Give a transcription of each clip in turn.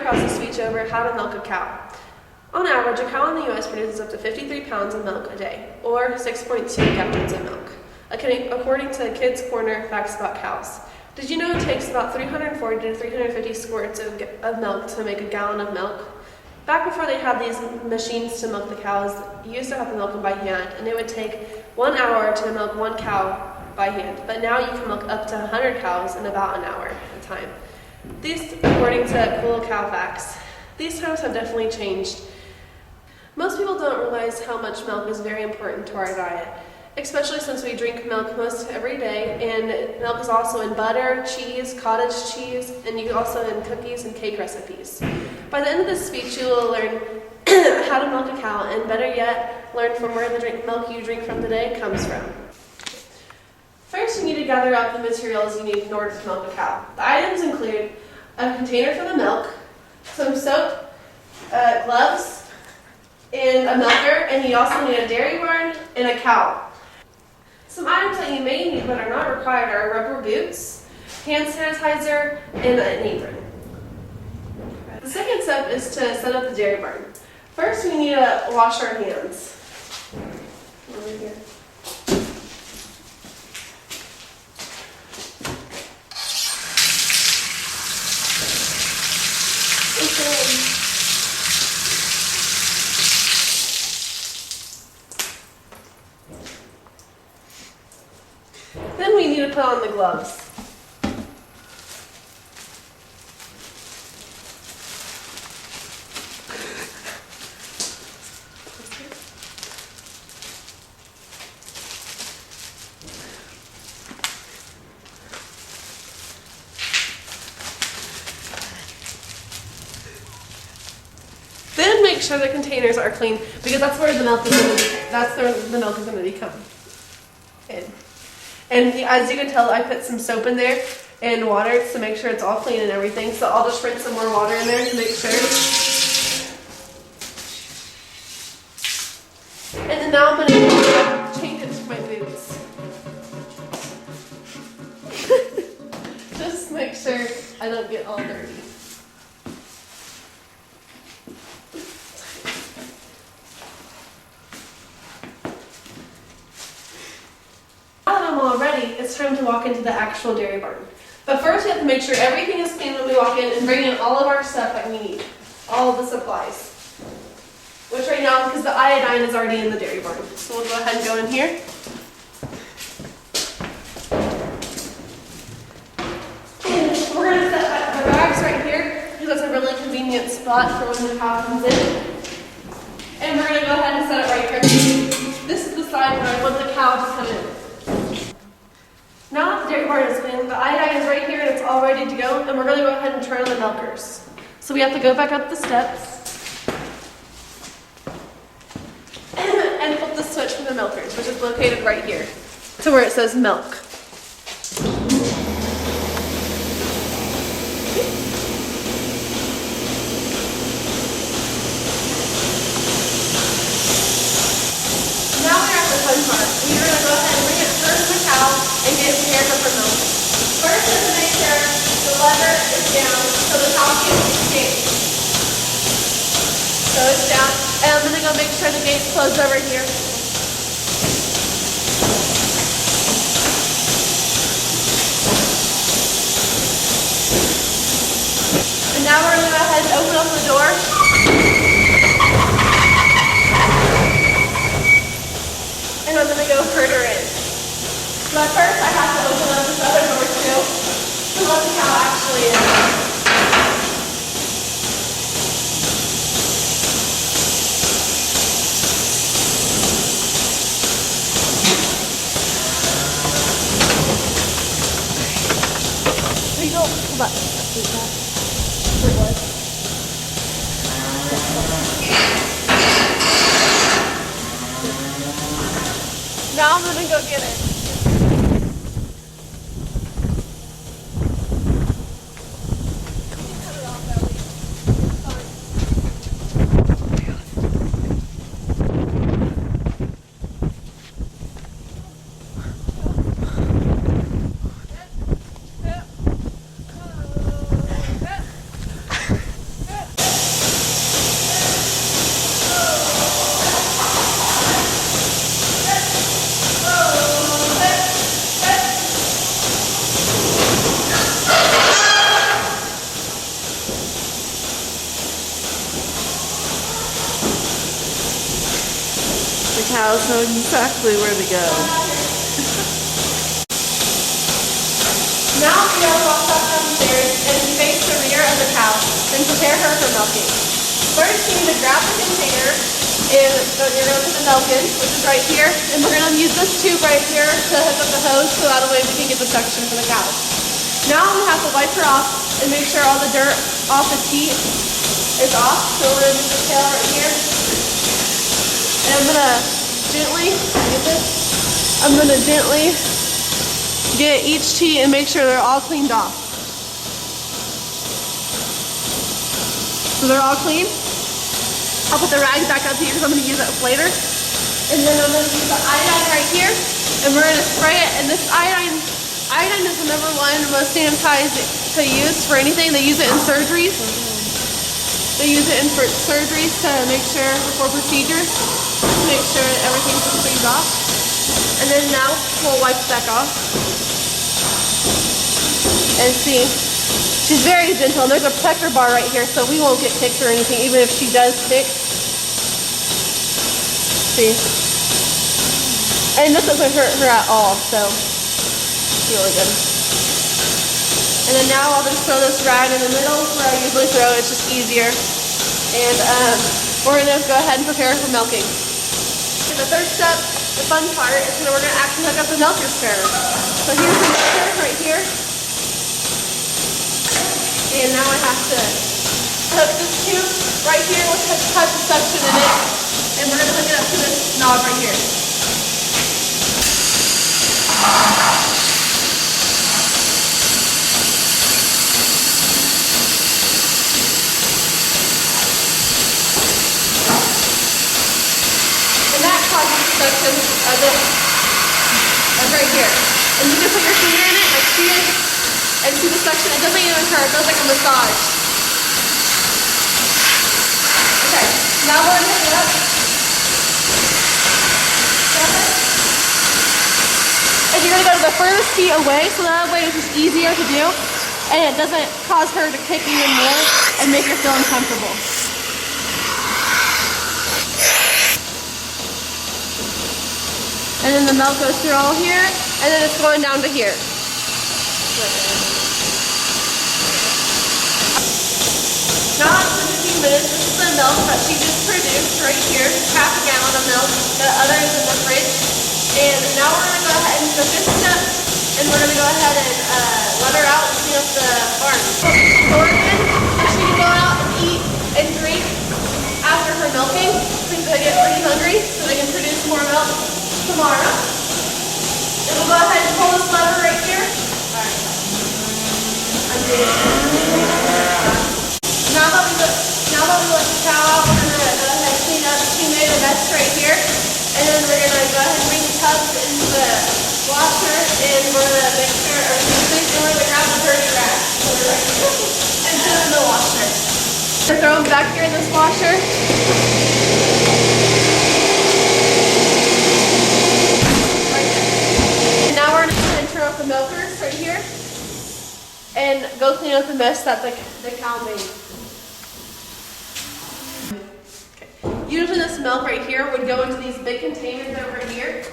across the speech over how to milk a cow. On average, a cow in the U.S. produces up to 53 pounds of milk a day, or 6.2 gallons of milk, according to Kids Corner Facts About Cows. Did you know it takes about 340 to 350 squirts of milk to make a gallon of milk? Back before they had these machines to milk the cows, you used to have to milk them by hand, and it would take 1 hour to milk one cow by hand. But now you can milk up to 100 cows in about an hour at a time. These, according to Cool Cow Facts, these times have definitely changed. Most people don't realize how much milk is very important to our diet, especially since we drink milk most every day, and milk is also in butter, cheese, cottage cheese, and also in cookies and cake recipes. By the end of this speech, you will learn how to milk a cow, and better yet, learn from where the milk you drink from today comes from. First, you need to gather up the materials you need in order to milk a cow. The items include a container for the milk, some soap, gloves, and a milker, and you also need a dairy barn and a cow. Some items that you may need but are not required are rubber boots, hand sanitizer, and an apron. The second step is to set up the dairy barn. First, we need to wash our hands. Over here. Then we need to put on the gloves. Then make sure the containers are clean, because that's where the milk is going to become in. And as you can tell, I put some soap in there and water to make sure it's all clean and everything. So I'll just rinse some more water in there to make sure. And then now I'm going to change into my boots. Just make sure I don't get all dirty. Already, it's time to walk into the actual dairy barn. But first, we have to make sure everything is clean when we walk in and bring in all of our stuff that we need, all of the supplies. Which right now, because the iodine is already in the dairy barn. So we'll go ahead and go in here. And we're going to set our bags right here, because that's a really convenient spot for when the cow comes in. And we're going to go ahead and set it right here. This is the side where I want the cow to come in. Now that the dairy barn is clean, the iodine is right here and it's all ready to go, and we're going to go ahead and turn on the milkers. So we have to go back up the steps and flip the switch for the milkers, which is located right here, to where it says milk. Now we're at the fun part. We're going to go ahead and bring it to the cow and get prepared for milk. First, we have to make sure the lever is down so the cow can't escape. So it's down, and I'm going to go make sure the gate's closed over here. And now we're going to go ahead and open up the door. And I'm going to go herd her in. But first I have to open up this other door too, to let the cow actually in. There you go. Hold on. Where it was. Now I'm going to go get it. cows know exactly where to go. Now we are walk back downstairs and face the rear of the cow and prepare her for milking. First, you need to grab the container and you're going to put the milk in, which is right here. And we're going to use this tube right here to hook up the hose so that way we can get the suction for the cow. Now we have to wipe her off and make sure all the dirt off the teat is off. So we're going to use the tail right here. And I'm going to gently get each teat and make sure they're all cleaned off. So they're all clean. I'll put the rag back up here because I'm going to use it later. And then I'm going to use the iodine right here. And we're going to spray it. And this iodine is the number one most sanitized to use for anything. They use it in surgeries. They use it in surgeries to make sure before procedures, to make sure everything's cleaned off. And then now we'll wipe it back off. And see, she's very gentle. And there's a protector bar right here, so we won't get kicked or anything, even if she does kick. See? And this doesn't hurt her at all, so it's really good. And then now I'll just throw this rag in the middle where I usually throw it. It's just easier. And we're gonna go ahead and prepare for milking. And the third step, the fun part, is we're gonna actually hook up the milker sprayer. So here's the milker right here. And now I have to hook this tube right here with a touch of suction in it. And we're gonna hook it up to this knob right here. Suction of this right here. And you can put your finger in it, like see it, and see the suction. It doesn't even hurt, it feels like a massage. Okay, now we're gonna hook it up. And you're gonna go to the furthest feet away, so that way it's just easier to do, and it doesn't cause her to kick even more and make her feel uncomfortable. And then the milk goes through all here, and then it's going down to here. Now after 15 minutes, this is the milk that she just produced right here, half a gallon of milk. The other is in the fridge. And now we're going to go ahead and do the fifth step, and we're going to go ahead and let her out and clean up the barn. So Oregon, she can go out and eat and drink after her milking, because they get pretty hungry, so they can produce more milk tomorrow. And we'll go ahead and pull this lever right here. Alright. Now that we let the cow out, we're going to go ahead and clean up. She made a mess right here. And then we're going to go ahead and bring the tubs into the washer, and we're going to make sure everything's clean, and we're going to grab the dirty rag and put it in the washer. We're going to throw them back here in this washer. The milkers right here and go clean up the mess that the cow made. Okay. Usually this milk right here would go into these big containers over here,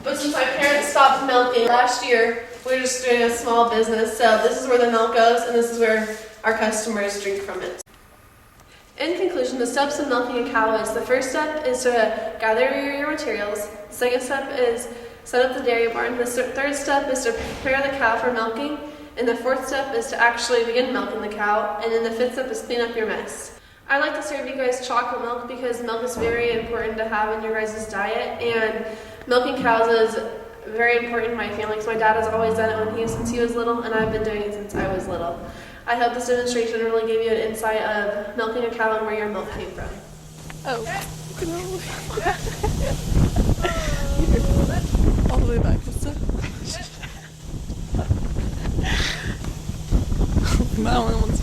but since my parents stopped milking last year, we're just doing a small business, so this is where the milk goes and this is where our customers drink from it. In conclusion, the steps of milking a cow is: the first step is to gather your materials, the second step is set up the dairy barn. The third step is to prepare the cow for milking. And the fourth step is to actually begin milking the cow. And then the fifth step is clean up your mess. I like to serve you guys chocolate milk because milk is very important to have in your guys' diet. And milking cows is very important in my family because my dad has always done it since he was little, and I've been doing it since I was little. I hope this demonstration really gave you an insight of milking a cow and where your milk came from. Oh, no. All the way back this time. That one wants